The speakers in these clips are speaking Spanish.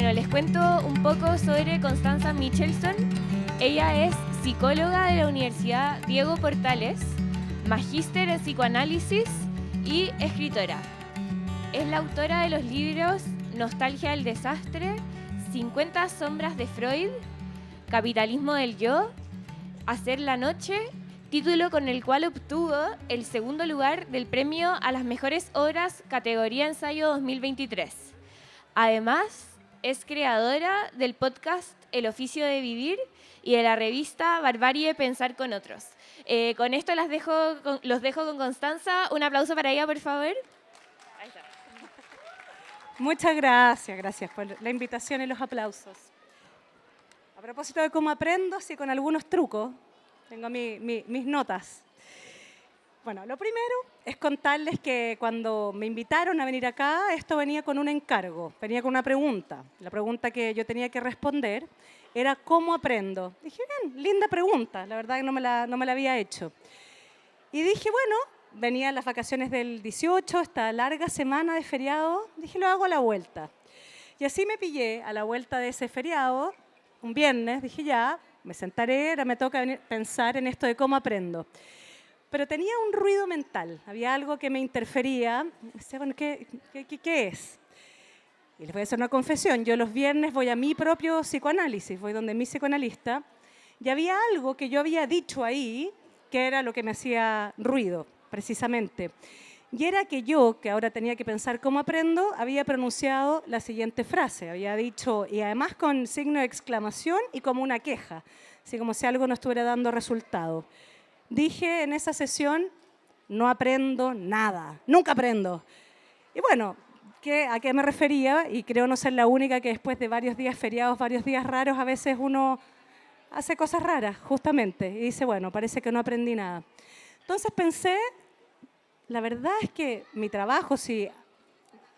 Bueno, les cuento un poco sobre Constanza Michelson. Ella es psicóloga de la Universidad Diego Portales, magíster en psicoanálisis y escritora. Es la autora de los libros Nostalgia del desastre, 50 sombras de Freud, Capitalismo del yo, Hacer la noche, título con el cual obtuvo el segundo lugar del premio a las mejores obras categoría ensayo 2023. Además, es creadora del podcast El oficio de vivir y de la revista Barbarie Pensar con otros. Con esto los dejo con Constanza. Un aplauso para ella, por favor. Ahí está. Muchas gracias por la invitación y los aplausos. A propósito de cómo aprendo, sí, con algunos trucos, tengo mis notas. Bueno, lo primero es contarles que cuando me invitaron a venir acá, esto venía con un encargo, venía con una pregunta. La pregunta que yo tenía que responder era ¿cómo aprendo? Dije, bien, linda pregunta, la verdad que no me la había hecho. Y dije, bueno, venían las vacaciones del 18, esta larga semana de feriado, dije, lo hago a la vuelta. Y así me pillé a la vuelta de ese feriado, un viernes, dije ya, me sentaré, ahora me toca pensar en esto de cómo aprendo. Pero tenía un ruido mental, había algo que me interfería. Bueno, ¿qué es? Y les voy a hacer una confesión, yo los viernes voy a mi propio psicoanálisis, voy donde mi psicoanalista, y había algo que yo había dicho ahí, que era lo que me hacía ruido, precisamente. Y era que yo, que ahora tenía que pensar cómo aprendo, había pronunciado la siguiente frase, había dicho, y además con signo de exclamación y como una queja, así como si algo no estuviera dando resultado. Dije en esa sesión, no aprendo nada, nunca aprendo. Y bueno, ¿a qué me refería? Y creo no ser la única que después de varios días feriados, varios días raros, a veces uno hace cosas raras, justamente. Y dice, bueno, parece que no aprendí nada. Entonces pensé, la verdad es que mi trabajo, si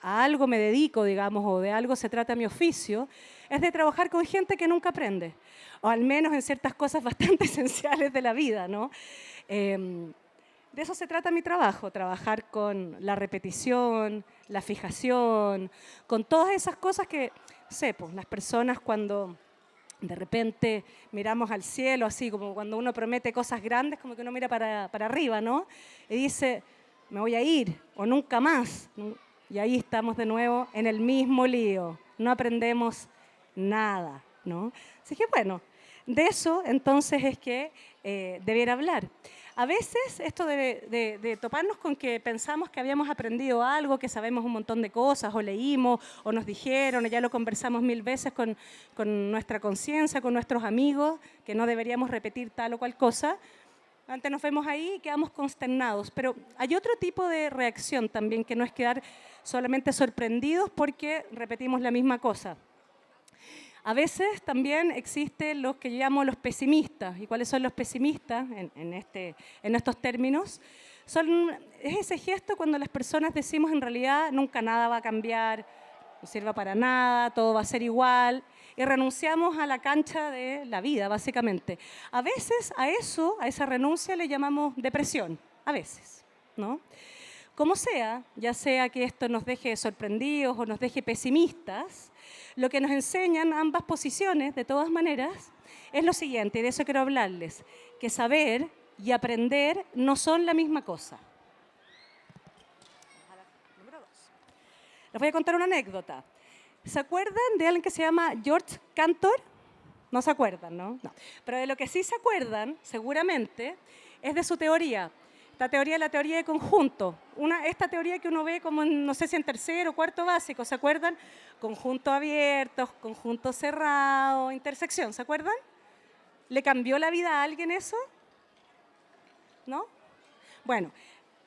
a algo me dedico, digamos, o de algo se trata mi oficio, es de trabajar con gente que nunca aprende, o al menos en ciertas cosas bastante esenciales de la vida, ¿no? De eso se trata mi trabajo, trabajar con la repetición, la fijación, con todas esas cosas que, pues, las personas cuando de repente miramos al cielo, así como cuando uno promete cosas grandes, como que uno mira para arriba, ¿no? Y dice, me voy a ir, o nunca más. Y ahí estamos de nuevo en el mismo lío, no aprendemos nada, ¿no? Así que bueno, de eso entonces es que debiera hablar. A veces esto de toparnos con que pensamos que habíamos aprendido algo, que sabemos un montón de cosas, o leímos, o nos dijeron, o ya lo conversamos 1000 veces con nuestra conciencia, con nuestros amigos, que no deberíamos repetir tal o cual cosa. Antes nos vemos ahí y quedamos consternados, pero hay otro tipo de reacción también, que no es quedar solamente sorprendidos porque repetimos la misma cosa. A veces también existen los que yo llamo los pesimistas. ¿Y cuáles son los pesimistas en estos términos? Es ese gesto cuando las personas decimos en realidad nunca nada va a cambiar, no sirva para nada, todo va a ser igual, y renunciamos a la cancha de la vida, básicamente. A veces a esa renuncia le llamamos depresión, a veces, ¿no? Como sea, ya sea que esto nos deje sorprendidos o nos deje pesimistas, lo que nos enseñan ambas posiciones, de todas maneras, es lo siguiente, y de eso quiero hablarles, que saber y aprender no son la misma cosa. Número 2. Les voy a contar una anécdota. ¿Se acuerdan de alguien que se llama George Cantor? No se acuerdan, ¿no? No. Pero de lo que sí se acuerdan, seguramente, es de su teoría. Esta teoría es la teoría de conjunto. Esta teoría que uno ve como, no sé si en tercero o cuarto básico, ¿se acuerdan? Conjunto abierto, conjunto cerrado, intersección, ¿se acuerdan? ¿Le cambió la vida a alguien eso? ¿No? Bueno,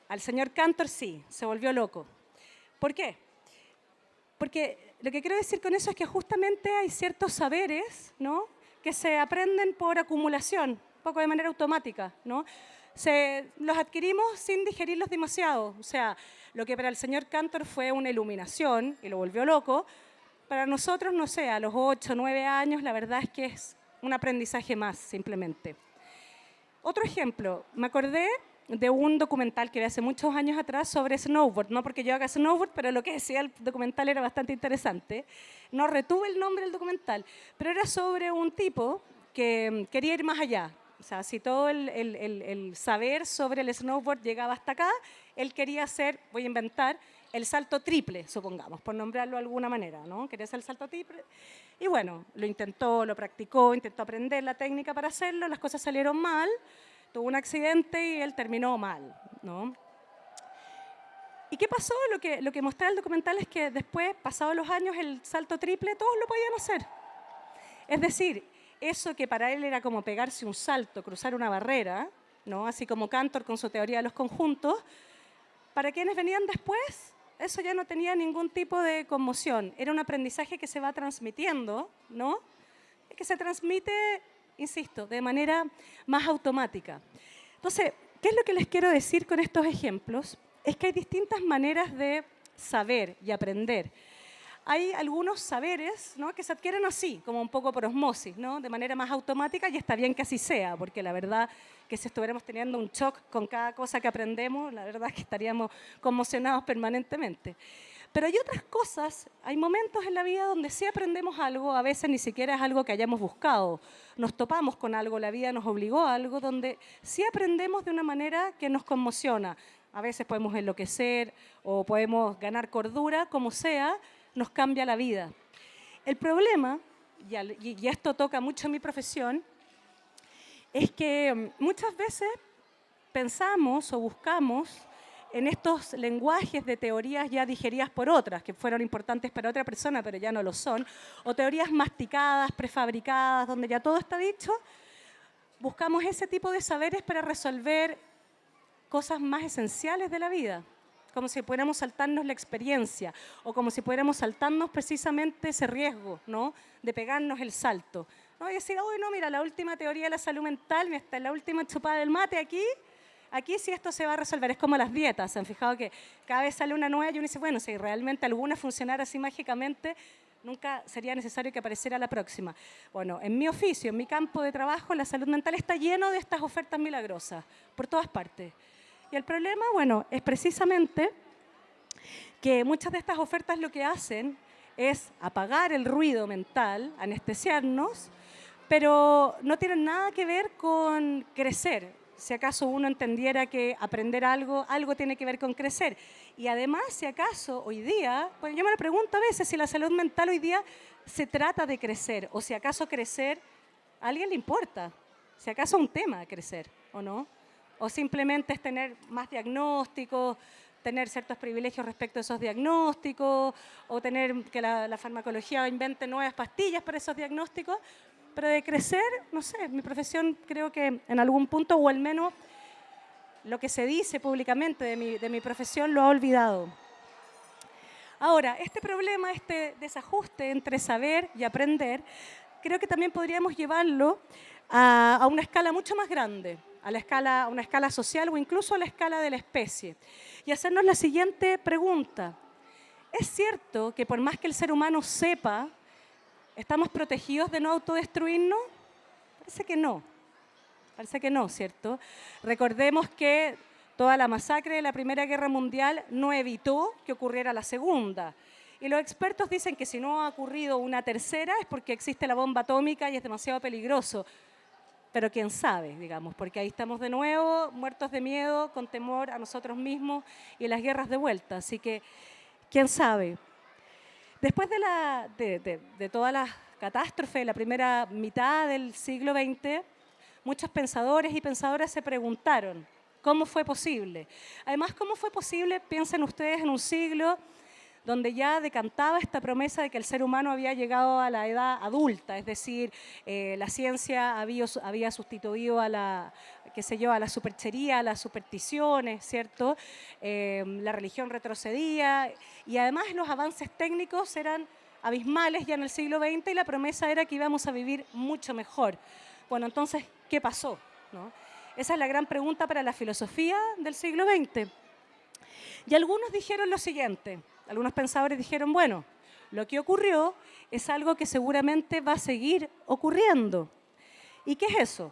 al señor Cantor sí, se volvió loco. ¿Por qué? Porque lo que quiero decir con eso es que justamente hay ciertos saberes, ¿no?, que se aprenden por acumulación, un poco de manera automática, ¿no? Los adquirimos sin digerirlos demasiado. O sea, lo que para el señor Cantor fue una iluminación y lo volvió loco, para nosotros, no sé, a los 8 o 9 años, la verdad es que es un aprendizaje más, simplemente. Otro ejemplo, me acordé de un documental que vi hace muchos años atrás sobre snowboard, no porque yo haga snowboard, pero lo que decía el documental era bastante interesante. No retuve el nombre del documental, pero era sobre un tipo que quería ir más allá. O sea, si todo el saber sobre el snowboard llegaba hasta acá, él quería hacer, voy a inventar, el salto triple, supongamos, por nombrarlo de alguna manera, ¿no? Quería hacer el salto triple. Y bueno, lo intentó, lo practicó, intentó aprender la técnica para hacerlo, las cosas salieron mal, tuvo un accidente y él terminó mal, ¿no? ¿Y qué pasó? Lo que mostraba el documental es que después, pasados los años, el salto triple, todos lo podían hacer. Es decir, eso que para él era como pegarse un salto, cruzar una barrera, ¿no? Así como Cantor con su teoría de los conjuntos, para quienes venían después, eso ya no tenía ningún tipo de conmoción. Era un aprendizaje que se va transmitiendo, ¿no? Que se transmite, insisto, de manera más automática. Entonces, ¿qué es lo que les quiero decir con estos ejemplos? Es que hay distintas maneras de saber y aprender. Hay algunos saberes, ¿no?, que se adquieren así, como un poco por osmosis, ¿no?, de manera más automática, y está bien que así sea, porque la verdad que si estuviéramos teniendo un shock con cada cosa que aprendemos, la verdad es que estaríamos conmocionados permanentemente. Pero hay otras cosas, hay momentos en la vida donde sí aprendemos algo, a veces ni siquiera es algo que hayamos buscado, nos topamos con algo, la vida nos obligó a algo, donde sí aprendemos de una manera que nos conmociona. A veces podemos enloquecer o podemos ganar cordura, como sea, nos cambia la vida. El problema, y esto toca mucho mi profesión, es que muchas veces pensamos o buscamos en estos lenguajes de teorías ya digeridas por otras, que fueron importantes para otra persona, pero ya no lo son, o teorías masticadas, prefabricadas, donde ya todo está dicho. Buscamos ese tipo de saberes para resolver cosas más esenciales de la vida, como si pudiéramos saltarnos la experiencia o como si pudiéramos saltarnos precisamente ese riesgo, ¿no?, de pegarnos el salto, ¿no? Y decir, uy, no, mira, la última teoría de la salud mental, hasta la última chupada del mate aquí sí esto se va a resolver. Es como las dietas, ¿se han fijado que cada vez sale una nueva y uno dice, bueno, si realmente alguna funcionara así mágicamente, nunca sería necesario que apareciera la próxima? Bueno, en mi oficio, en mi campo de trabajo, la salud mental está lleno de estas ofertas milagrosas, por todas partes. Y el problema, bueno, es precisamente que muchas de estas ofertas lo que hacen es apagar el ruido mental, anestesiarnos, pero no tienen nada que ver con crecer. Si acaso uno entendiera que aprender algo tiene que ver con crecer. Y además, si acaso hoy día, pues yo me lo pregunto a veces si la salud mental hoy día se trata de crecer, o si acaso crecer a alguien le importa, si acaso es un tema crecer, ¿o no? O simplemente es tener más diagnósticos, tener ciertos privilegios respecto a esos diagnósticos, o tener que la farmacología invente nuevas pastillas para esos diagnósticos. Pero de crecer, no sé, mi profesión creo que en algún punto, o al menos lo que se dice públicamente de mi profesión, lo ha olvidado. Ahora, este problema, este desajuste entre saber y aprender, creo que también podríamos llevarlo a una escala mucho más grande, a una escala social o incluso a la escala de la especie. Y hacernos la siguiente pregunta. ¿Es cierto que por más que el ser humano sepa, estamos protegidos de no autodestruirnos? Parece que no, ¿cierto? Recordemos que toda la masacre de la Primera Guerra Mundial no evitó que ocurriera la Segunda. Y los expertos dicen que si no ha ocurrido una tercera es porque existe la bomba atómica y es demasiado peligroso. Pero quién sabe, digamos, porque ahí estamos de nuevo, muertos de miedo, con temor a nosotros mismos y las guerras de vuelta. Así que, quién sabe. Después de toda la catástrofe de la primera mitad del siglo XX, muchos pensadores y pensadoras se preguntaron, ¿cómo fue posible? Además, ¿cómo fue posible, piensen ustedes, en un siglo donde ya decantaba esta promesa de que el ser humano había llegado a la edad adulta, es decir, la ciencia había sustituido a la superchería, a las supersticiones, ¿cierto? La religión retrocedía y además los avances técnicos eran abismales ya en el siglo XX y la promesa era que íbamos a vivir mucho mejor. Bueno, entonces, ¿qué pasó?, ¿no? Esa es la gran pregunta para la filosofía del siglo XX. Y algunos dijeron lo siguiente. Algunos pensadores dijeron, bueno, lo que ocurrió es algo que seguramente va a seguir ocurriendo. ¿Y qué es eso?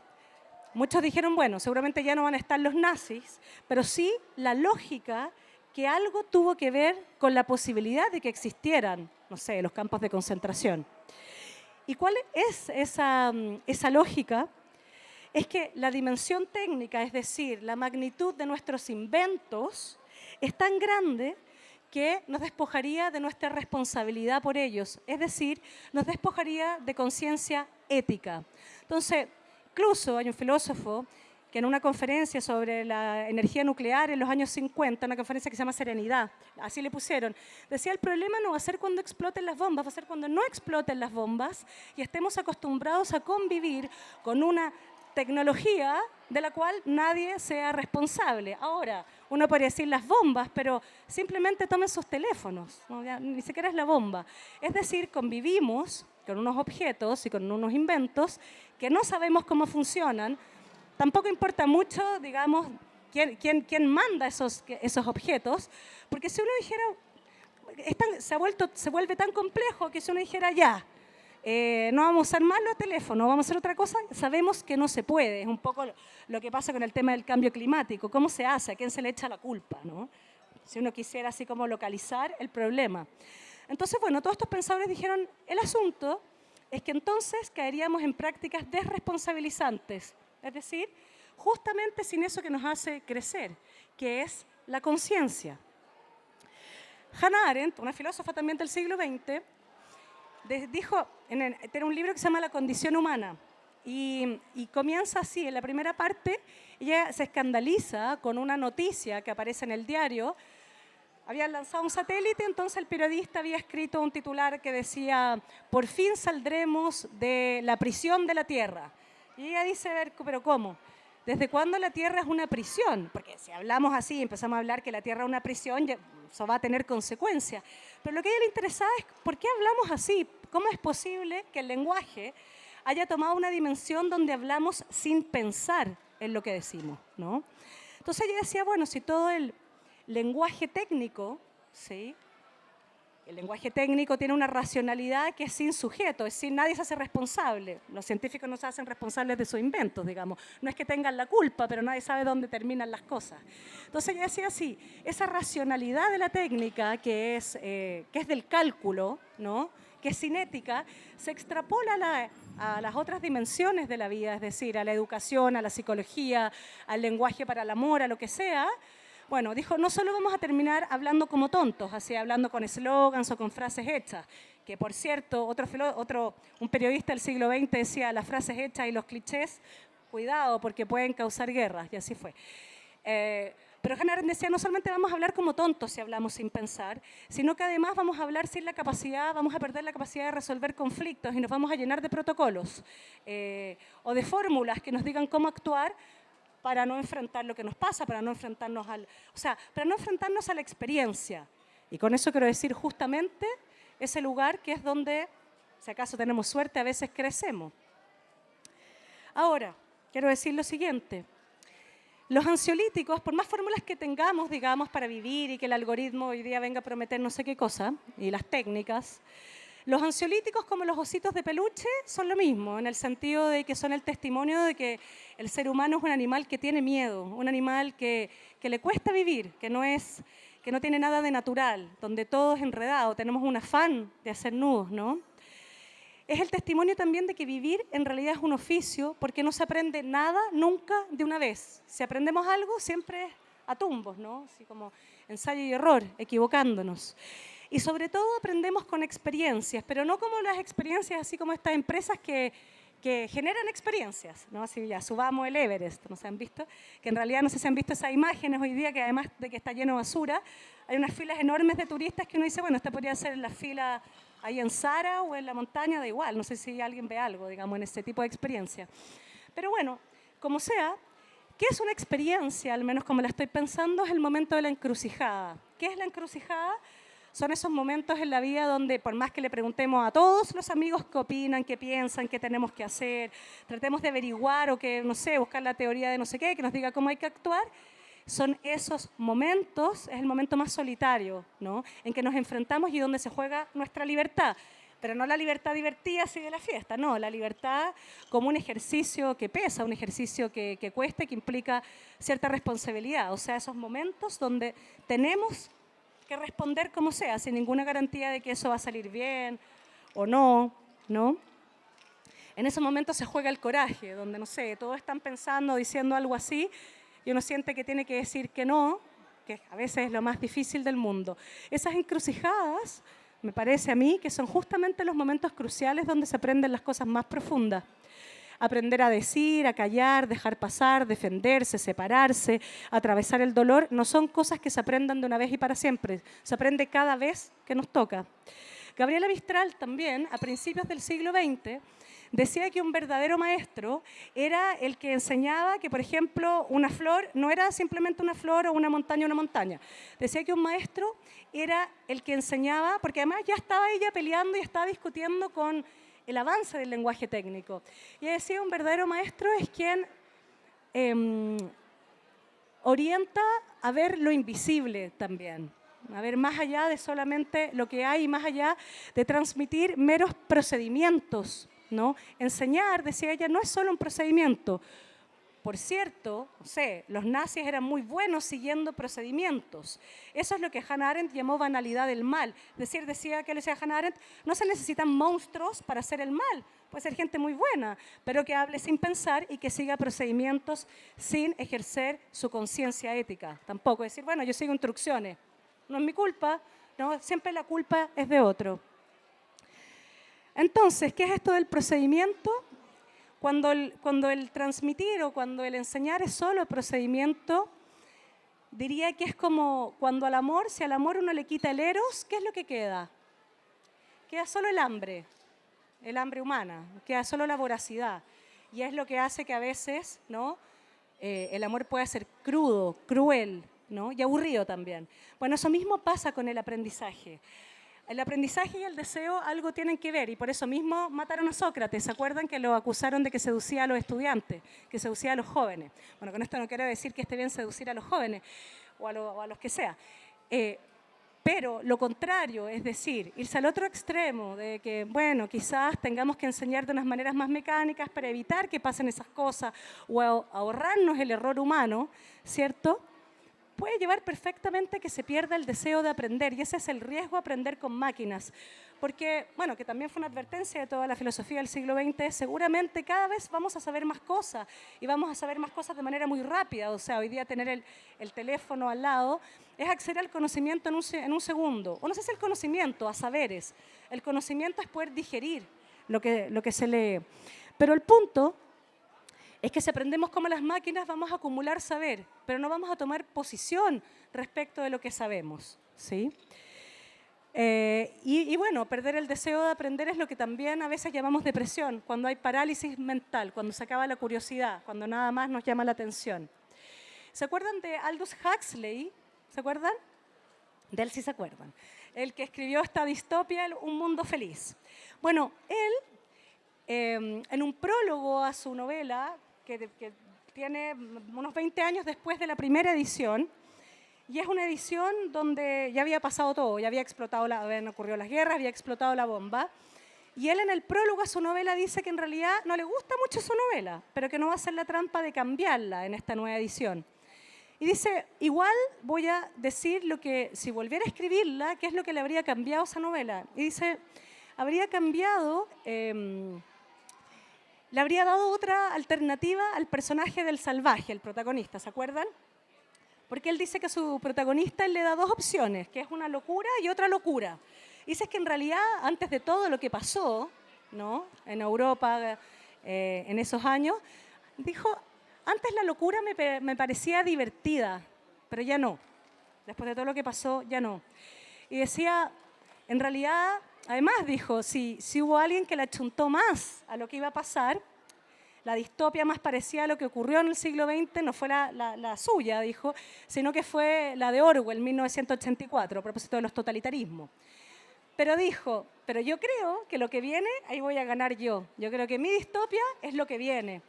Muchos dijeron, bueno, seguramente ya no van a estar los nazis, pero sí la lógica que algo tuvo que ver con la posibilidad de que existieran, no sé, los campos de concentración. ¿Y cuál es esa lógica? Es que la dimensión técnica, es decir, la magnitud de nuestros inventos, es tan grande que nos despojaría de nuestra responsabilidad por ellos, es decir, nos despojaría de conciencia ética. Entonces, incluso hay un filósofo que en una conferencia sobre la energía nuclear en los años 50, una conferencia que se llama Serenidad, así le pusieron, decía el problema no va a ser cuando exploten las bombas, va a ser cuando no exploten las bombas y estemos acostumbrados a convivir con una tecnología de la cual nadie sea responsable. Ahora, uno podría decir las bombas, pero simplemente tomen sus teléfonos, ¿no? Ya, ni siquiera es la bomba. Es decir, convivimos con unos objetos y con unos inventos que no sabemos cómo funcionan. Tampoco importa mucho, digamos, quién manda esos objetos, porque si uno dijera, se vuelve tan complejo que si uno dijera ya, no vamos a usar más los teléfonos, vamos a hacer otra cosa, sabemos que no se puede. Es un poco lo que pasa con el tema del cambio climático. ¿Cómo se hace? ¿A quién se le echa la culpa, no? Si uno quisiera así como localizar el problema. Entonces, bueno, todos estos pensadores dijeron, el asunto es que entonces caeríamos en prácticas desresponsabilizantes, es decir, justamente sin eso que nos hace crecer, que es la conciencia. Hannah Arendt, una filósofa también del siglo XX, dijo, tiene un libro que se llama La condición humana y comienza así, en la primera parte ella se escandaliza con una noticia que aparece en el diario. Habían lanzado un satélite, entonces el periodista había escrito un titular que decía por fin saldremos de la prisión de la Tierra. Y ella dice, a ver, pero ¿cómo? ¿Desde cuándo la Tierra es una prisión? Porque si hablamos así, empezamos a hablar que la Tierra es una prisión, eso va a tener consecuencias. Pero lo que a ella le interesaba es ¿por qué hablamos así? ¿Cómo es posible que el lenguaje haya tomado una dimensión donde hablamos sin pensar en lo que decimos, ¿no? Entonces ella decía, bueno, si todo el lenguaje técnico, ¿sí? El lenguaje técnico tiene una racionalidad que es sin sujeto, es sin nadie se hace responsable. Los científicos no se hacen responsables de sus inventos, digamos. No es que tengan la culpa, pero nadie sabe dónde terminan las cosas. Entonces ella decía así, esa racionalidad de la técnica que es del cálculo, ¿no? Que es cinética, se extrapola a las otras dimensiones de la vida, es decir, a la educación, a la psicología, al lenguaje para el amor, a lo que sea. Bueno, dijo, no solo vamos a terminar hablando como tontos, así hablando con eslogans o con frases hechas, que por cierto, un periodista del siglo XX decía, las frases hechas y los clichés, cuidado porque pueden causar guerras, y así fue. Pero Hannah Arendt decía, no solamente vamos a hablar como tontos si hablamos sin pensar, sino que además vamos a hablar sin la capacidad, vamos a perder la capacidad de resolver conflictos y nos vamos a llenar de protocolos o de fórmulas que nos digan cómo actuar para no enfrentar lo que nos pasa, para no enfrentarnos para no enfrentarnos a la experiencia. Y con eso quiero decir justamente ese lugar que es donde, si acaso tenemos suerte, a veces crecemos. Ahora, quiero decir lo siguiente. Los ansiolíticos, por más fórmulas que tengamos, digamos, para vivir y que el algoritmo hoy día venga a prometer no sé qué cosa, y las técnicas, los ansiolíticos, como los ositos de peluche, son lo mismo, en el sentido de que son el testimonio de que el ser humano es un animal que tiene miedo, un animal que le cuesta vivir, que no tiene nada de natural, donde todo es enredado, tenemos un afán de hacer nudos, ¿no? Es el testimonio también de que vivir en realidad es un oficio, porque no se aprende nada nunca de una vez. Si aprendemos algo, siempre es a tumbos, ¿no? Así como ensayo y error, equivocándonos. Y sobre todo aprendemos con experiencias, pero no como las experiencias así como estas empresas que generan experiencias, ¿no? Así ya, subamos el Everest, ¿no se han visto? Que en realidad no sé si han visto esas imágenes hoy día, que además de que está lleno de basura, hay unas filas enormes de turistas que uno dice, bueno, esta podría ser la fila ahí en Sara o en la montaña, da igual, no sé si alguien ve algo, digamos, en este tipo de experiencia. Pero bueno, como sea, ¿qué es una experiencia? Al menos como la estoy pensando, es el momento de la encrucijada. ¿Qué es la encrucijada? Son esos momentos en la vida donde, por más que le preguntemos a todos los amigos qué opinan, qué piensan, qué tenemos que hacer, tratemos de averiguar o que, no sé, buscar la teoría de no sé qué, que nos diga cómo hay que actuar, son esos momentos, es el momento más solitario, ¿no? En que nos enfrentamos y donde se juega nuestra libertad. Pero no la libertad divertida así de la fiesta, no, la libertad como un ejercicio que pesa, un ejercicio que cuesta y que implica cierta responsabilidad. O sea, esos momentos donde tenemos que responder como sea, sin ninguna garantía de que eso va a salir bien o no, ¿no? En esos momentos se juega el coraje, donde, no sé, todos están pensando, diciendo algo así, y uno siente que tiene que decir que no, que a veces es lo más difícil del mundo. Esas encrucijadas, me parece a mí, que son justamente los momentos cruciales donde se aprenden las cosas más profundas. Aprender a decir, a callar, dejar pasar, defenderse, separarse, atravesar el dolor, no son cosas que se aprendan de una vez y para siempre, se aprende cada vez que nos toca. Gabriela Mistral también, a principios del siglo XX, decía que un verdadero maestro era el que enseñaba que, por ejemplo, una flor no era simplemente una flor o una montaña. Decía que un maestro era el que enseñaba, porque además ya estaba ella peleando y estaba discutiendo con el avance del lenguaje técnico. Y ella decía, un verdadero maestro es quien orienta a ver lo invisible también. A ver, más allá de solamente lo que hay, más allá de transmitir meros procedimientos, ¿no? Enseñar, decía ella, no es solo un procedimiento. Por cierto, no sé, los nazis eran muy buenos siguiendo procedimientos. Eso es lo que Hannah Arendt llamó banalidad del mal. Es decir, decía que le decía Hannah Arendt, no se necesitan monstruos para hacer el mal. Puede ser gente muy buena, pero que hable sin pensar y que siga procedimientos sin ejercer su conciencia ética. Tampoco decir, bueno, yo sigo instrucciones. No es mi culpa, no, siempre la culpa es de otro. Entonces, ¿qué es esto del procedimiento? Cuando el transmitir o cuando el enseñar es solo procedimiento, diría que es como cuando al amor, si al amor uno le quita el eros, ¿qué es lo que queda? Queda solo el hambre humana, queda solo la voracidad. Y es lo que hace que a veces, ¿no? El amor pueda ser crudo, cruel, ¿no? Y aburrido también. Bueno, eso mismo pasa con el aprendizaje. El aprendizaje y el deseo algo tienen que ver y por eso mismo mataron a Sócrates. ¿Se acuerdan que lo acusaron de que seducía a los estudiantes, que seducía a los jóvenes? Bueno, con esto no quiero decir que esté bien seducir a los jóvenes o a los que sea. Pero lo contrario, es decir, irse al otro extremo de que, bueno, quizás tengamos que enseñar de unas maneras más mecánicas para evitar que pasen esas cosas o ahorrarnos el error humano, ¿cierto? Puede llevar perfectamente a que se pierda el deseo de aprender y ese es el riesgo de aprender con máquinas. Porque, bueno, que también fue una advertencia de toda la filosofía del siglo XX, seguramente cada vez vamos a saber más cosas y vamos a saber más cosas de manera muy rápida. O sea, hoy día tener el teléfono al lado es acceder al conocimiento en un segundo. O no sé si el conocimiento, a saberes. El conocimiento es poder digerir lo que se lee. Pero el punto es que si aprendemos como las máquinas vamos a acumular saber, pero no vamos a tomar posición respecto de lo que sabemos, ¿sí? Y bueno, perder el deseo de aprender es lo que también a veces llamamos depresión, cuando hay parálisis mental, cuando se acaba la curiosidad, cuando nada más nos llama la atención. ¿Se acuerdan de Aldous Huxley? ¿Se acuerdan? De él sí se acuerdan. El que escribió esta distopia, Un mundo feliz. Bueno, él, en un prólogo a su novela, que tiene unos 20 años después de la primera edición, y es una edición donde ya había pasado todo, ya habían ocurrido las guerras, había explotado la bomba, y él en el prólogo a su novela dice que en realidad no le gusta mucho su novela, pero que no va a hacer la trampa de cambiarla en esta nueva edición. Y dice, igual voy a decir lo que, si volviera a escribirla, qué es lo que le habría cambiado a esa novela. Y dice, habría cambiado... le habría dado otra alternativa al personaje del salvaje, el protagonista, ¿se acuerdan? Porque él dice que a su protagonista él le da dos opciones, que es una locura y otra locura. Dice que en realidad, antes de todo lo que pasó, ¿no? En Europa en esos años, dijo, antes la locura me parecía divertida, pero ya no. Después de todo lo que pasó, ya no. Y decía, en realidad... Además, dijo, si hubo alguien que le achuntó más a lo que iba a pasar, la distopia más parecida a lo que ocurrió en el siglo XX no fue la suya, dijo, sino que fue la de Orwell, 1984, a propósito de los totalitarismos. Pero dijo, pero yo creo que lo que viene, ahí voy a ganar yo. Yo creo que mi distopia es lo que viene.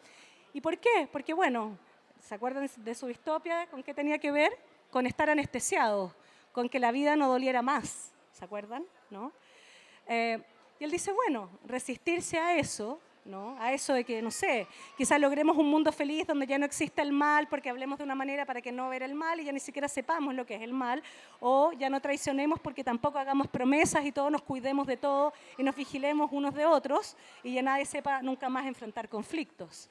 ¿Y por qué? Porque, bueno, ¿se acuerdan de su distopia? ¿Con qué tenía que ver? Con estar anestesiados, con que la vida no doliera más. ¿Se acuerdan? ¿No? Y Y él dice, bueno, resistirse a eso, ¿no? A eso de que, no sé, quizás logremos un mundo feliz donde ya no exista el mal, porque hablemos de una manera para que no ver el mal y ya ni siquiera sepamos lo que es el mal, o ya no traicionemos porque tampoco hagamos promesas y todos nos cuidemos de todo y nos vigilemos unos de otros y ya nadie sepa nunca más enfrentar conflictos.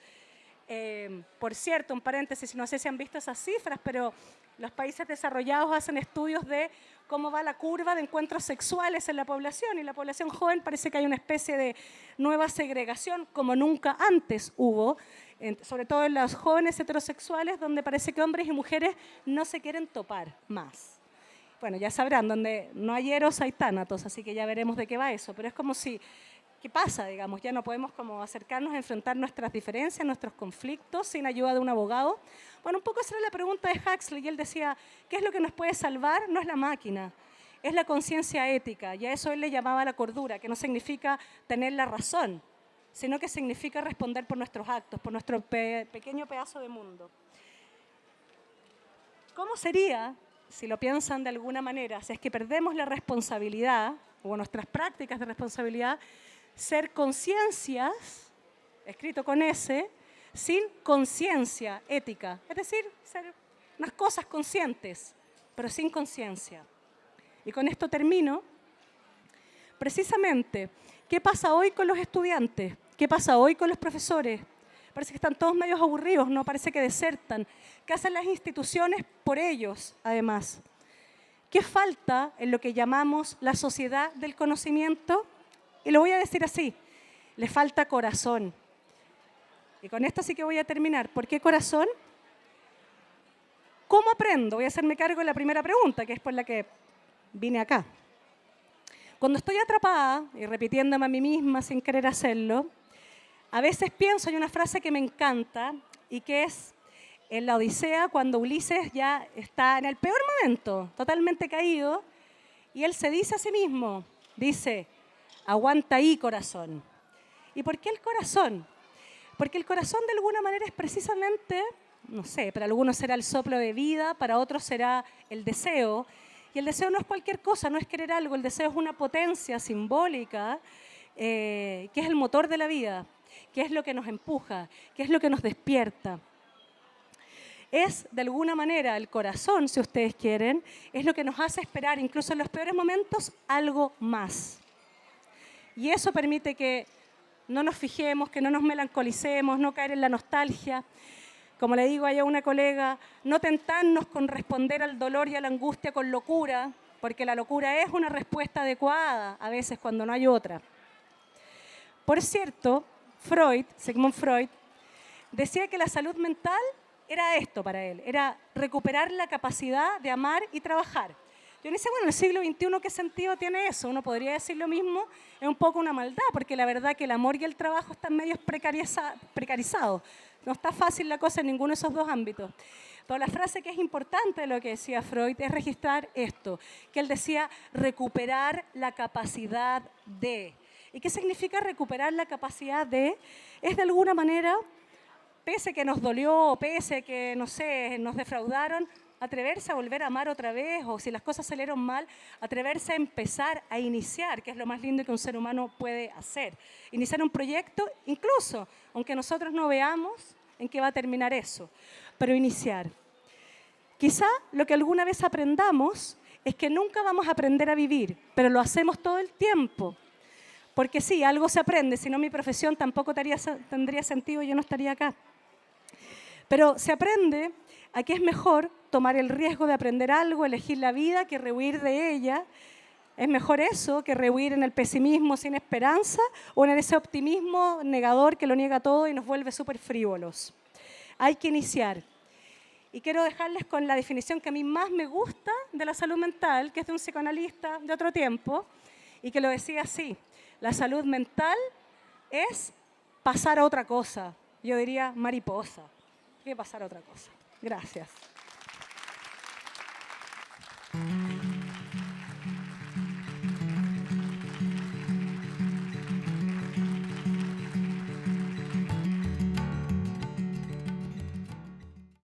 Por cierto, un paréntesis, no sé si han visto esas cifras, pero los países desarrollados hacen estudios de cómo va la curva de encuentros sexuales en la población, y la población joven parece que hay una especie de nueva segregación como nunca antes hubo, sobre todo en los jóvenes heterosexuales, donde parece que hombres y mujeres no se quieren topar más. Bueno, ya sabrán, donde no hay eros hay tánatos, así que ya veremos de qué va eso, pero es como si, ¿qué pasa? Digamos, ya no podemos como acercarnos a enfrentar nuestras diferencias, nuestros conflictos sin ayuda de un abogado. Bueno, un poco esa era la pregunta de Huxley, y él decía, ¿qué es lo que nos puede salvar? No es la máquina, es la conciencia ética, y a eso él le llamaba la cordura, que no significa tener la razón, sino que significa responder por nuestros actos, por nuestro pequeño pedazo de mundo. ¿Cómo sería, si lo piensan de alguna manera, si es que perdemos la responsabilidad, o nuestras prácticas de responsabilidad, ser conciencias, escrito con S, sin conciencia ética? Es decir, ser unas cosas conscientes, pero sin conciencia. Y con esto termino. Precisamente, ¿qué pasa hoy con los estudiantes? ¿Qué pasa hoy con los profesores? Parece que están todos medios aburridos, ¿no? Parece que desertan. ¿Qué hacen las instituciones por ellos, además? ¿Qué falta en lo que llamamos la sociedad del conocimiento? Y lo voy a decir así, le falta corazón. Y con esto sí que voy a terminar. ¿Por qué corazón? ¿Cómo aprendo? Voy a hacerme cargo de la primera pregunta, que es por la que vine acá. Cuando estoy atrapada y repitiéndome a mí misma sin querer hacerlo, a veces pienso, hay una frase que me encanta y que es en la Odisea, cuando Ulises ya está en el peor momento, totalmente caído, y él se dice a sí mismo, dice, aguanta ahí, corazón. ¿Y por qué el corazón? Porque el corazón de alguna manera es precisamente, no sé, para algunos será el soplo de vida, para otros será el deseo. Y el deseo no es cualquier cosa, no es querer algo, el deseo es una potencia simbólica que es el motor de la vida, que es lo que nos empuja, que es lo que nos despierta. Es, de alguna manera, el corazón, si ustedes quieren, es lo que nos hace esperar, incluso en los peores momentos, algo más. Y eso permite que no nos fijemos, que no nos melancolicemos, no caer en la nostalgia. Como le digo a una colega, no tentarnos con responder al dolor y a la angustia con locura, porque la locura es una respuesta adecuada a veces cuando no hay otra. Por cierto, Sigmund Freud, decía que la salud mental era esto para él, era recuperar la capacidad de amar y trabajar. Yo me decía, bueno, en el siglo XXI, ¿qué sentido tiene eso? Uno podría decir lo mismo, es un poco una maldad, porque la verdad que el amor y el trabajo están medio precarizados. No está fácil la cosa en ninguno de esos dos ámbitos. Pero la frase que es importante de lo que decía Freud es registrar esto, que él decía recuperar la capacidad de. ¿Y qué significa recuperar la capacidad de? Es de alguna manera, pese que nos dolió, pese que, no sé, nos defraudaron, atreverse a volver a amar otra vez, o si las cosas salieron mal, atreverse a empezar, a iniciar, que es lo más lindo que un ser humano puede hacer. Iniciar un proyecto, incluso, aunque nosotros no veamos en qué va a terminar eso, pero iniciar. Quizá lo que alguna vez aprendamos es que nunca vamos a aprender a vivir, pero lo hacemos todo el tiempo. Porque sí, algo se aprende, si no mi profesión tampoco tendría sentido y yo no estaría acá. Pero se aprende a que es mejor tomar el riesgo de aprender algo, elegir la vida, que rehuir de ella. Es mejor eso que rehuir en el pesimismo sin esperanza o en ese optimismo negador que lo niega todo y nos vuelve súper frívolos. Hay que iniciar. Y quiero dejarles con la definición que a mí más me gusta de la salud mental, que es de un psicoanalista de otro tiempo, y que lo decía así: la salud mental es pasar a otra cosa. Yo diría mariposa. Hay que pasar a otra cosa. Gracias.